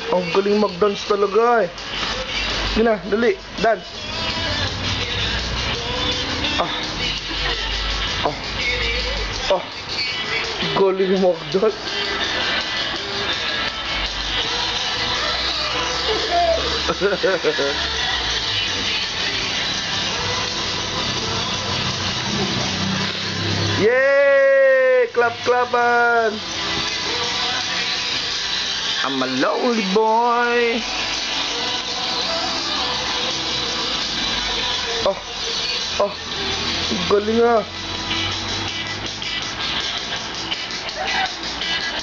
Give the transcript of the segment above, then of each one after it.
Ang galing mag-dance talaga eh. Sige na, dali, dance. Ah. Ah. Ah. Galing mag-dance. Yay! Clap-clapan! I'm a lonely boy. Oh, oh, galing ah.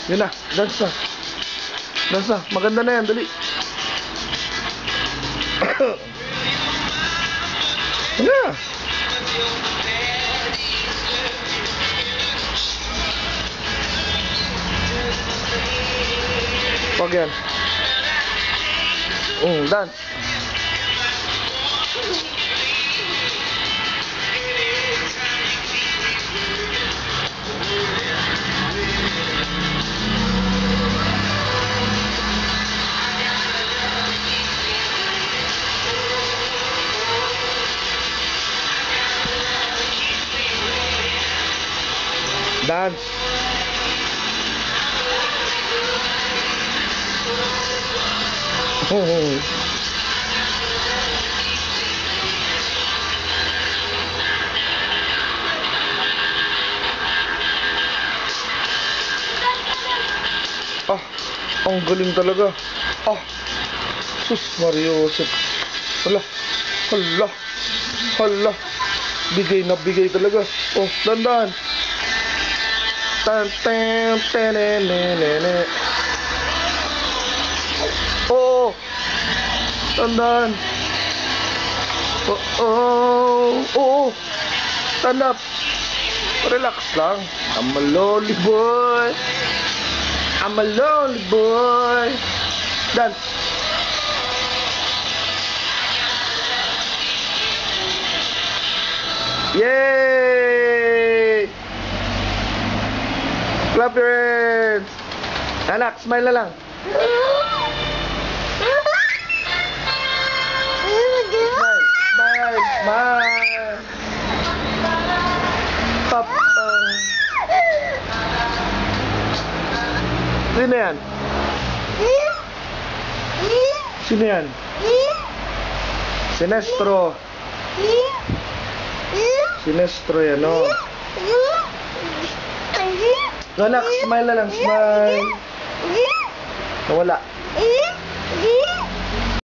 Yun na, dance na. Dance na, maganda na yan, dali. Yeah. Wag yan. Dance. Dance. Ah, ang galing talaga. Ah, sus Mariosep. Hala, hala, hala. Bigay na bigay talaga. Oh, dandan. Tan tan tenenenene. Oh, dandan. Oh, oh, oh. Stand up. Relax lang. I'm a lonely boy. I'm a lonely boy. Dance. Yay! Clap your hands. Anak, smile na lang. Smile, smile, smile. Papa. Sino yan? Sino yan? Sinestro. Sinestro yan, no? Anak, smile na lang, smile. Nawala.